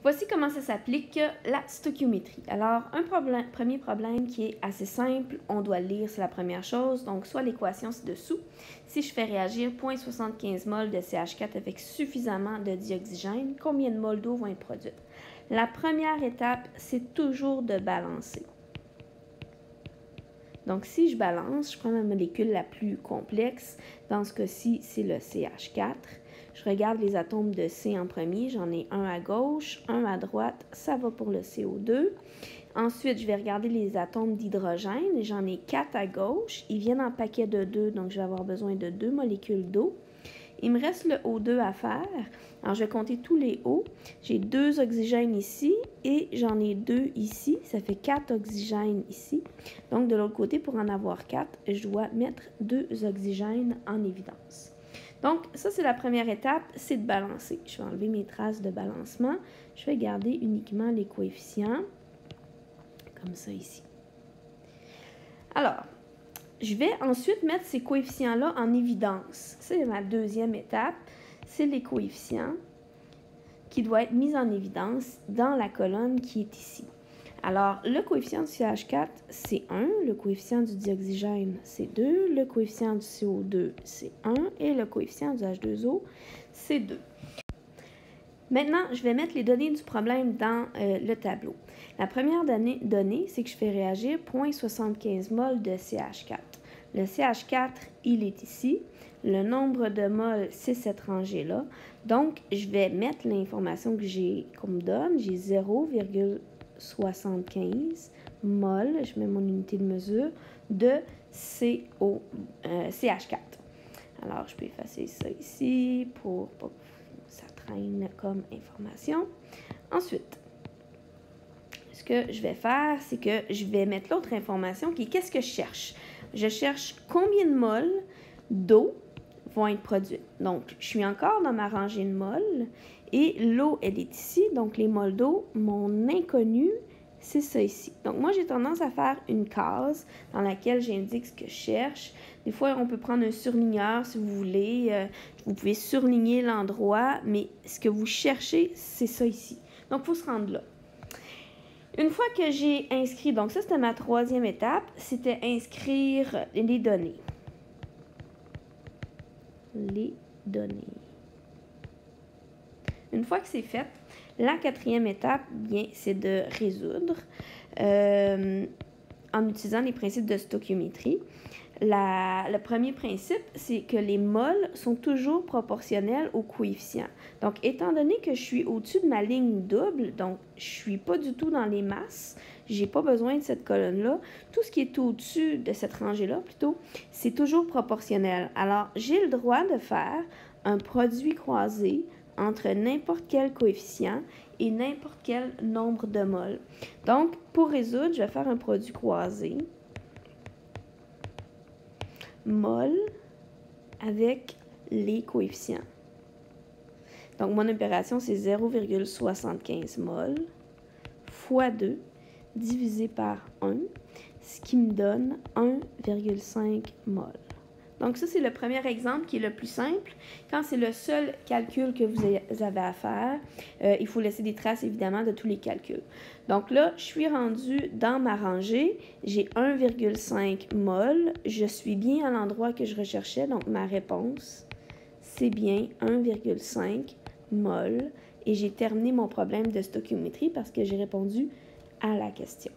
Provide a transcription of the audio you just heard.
Voici comment ça s'applique la stoichiométrie. Alors, premier problème qui est assez simple, on doit le lire, c'est la première chose. Donc, soit l'équation ci-dessous. Si je fais réagir 0,75 mol de CH4 avec suffisamment de dioxygène, combien de mol d'eau vont être produites? La première étape, c'est toujours de balancer. Donc, si je balance, je prends ma molécule la plus complexe. Dans ce cas-ci, c'est le CH4. Je regarde les atomes de C en premier. J'en ai un à gauche, un à droite. Ça va pour le CO2. Ensuite, je vais regarder les atomes d'hydrogène. J'en ai 4 à gauche. Ils viennent en paquet de 2, donc je vais avoir besoin de 2 molécules d'eau. Il me reste le O2 à faire. Alors, je vais compter tous les O. J'ai 2 oxygènes ici et j'en ai 2 ici. Ça fait 4 oxygènes ici. Donc, de l'autre côté, pour en avoir 4, je dois mettre 2 oxygènes en évidence. Donc, ça, c'est la première étape, c'est de balancer. Je vais enlever mes traces de balancement. Je vais garder uniquement les coefficients, comme ça ici. Alors, je vais ensuite mettre ces coefficients-là en évidence. C'est ma deuxième étape. C'est les coefficients qui doivent être mis en évidence dans la colonne qui est ici. Alors, le coefficient du CH4, c'est 1. Le coefficient du dioxygène, c'est 2. Le coefficient du CO2, c'est 1. Et le coefficient du H2O, c'est 2. Maintenant, je vais mettre les données du problème dans le tableau. La première donnée, c'est que je fais réagir 0,75 mol de CH4. Le CH4, il est ici. Le nombre de moles, c'est cette rangée-là. Donc, je vais mettre l'information qu'on me donne. J'ai 0,75 mol, je mets mon unité de mesure, de CH4. Alors, je peux effacer ça ici pour pas que ça traîne comme information. Ensuite, ce que je vais faire, c'est que je vais mettre l'autre information qui est qu'est-ce que je cherche? Je cherche combien de moles d'eau vont être produites. Donc, je suis encore dans ma rangée de moles et l'eau, elle est ici. Donc, les moles d'eau, mon inconnu, c'est ça ici. Donc, moi, j'ai tendance à faire une case dans laquelle j'indique ce que je cherche. Des fois, on peut prendre un surligneur si vous voulez. Vous pouvez surligner l'endroit, mais ce que vous cherchez, c'est ça ici. Donc, il faut se rendre là. Une fois que j'ai inscrit, donc ça, c'était ma troisième étape, c'était inscrire les données. Les données. Une fois que c'est fait, la quatrième étape, bien, c'est de résoudre en utilisant les principes de stoichiométrie. Le premier principe, c'est que les moles sont toujours proportionnels aux coefficients. Donc, étant donné que je suis au-dessus de ma ligne double, donc je ne suis pas du tout dans les masses, je n'ai pas besoin de cette colonne-là. Tout ce qui est au-dessus de cette rangée-là, plutôt, c'est toujours proportionnel. Alors, j'ai le droit de faire un produit croisé entre n'importe quel coefficient et n'importe quel nombre de moles. Donc, pour résoudre, je vais faire un produit croisé. Mol avec les coefficients. Donc, mon opération, c'est 0,75 mol fois 2 divisé par 1, ce qui me donne 1,5 mol. Donc, ça, c'est le premier exemple qui est le plus simple. Quand c'est le seul calcul que vous avez à faire, il faut laisser des traces, évidemment, de tous les calculs. Donc là, je suis rendue dans ma rangée. J'ai 1,5 mol. Je suis bien à l'endroit que je recherchais. Donc, ma réponse, c'est bien 1,5 mol. Et j'ai terminé mon problème de stoichiométrie parce que j'ai répondu à la question.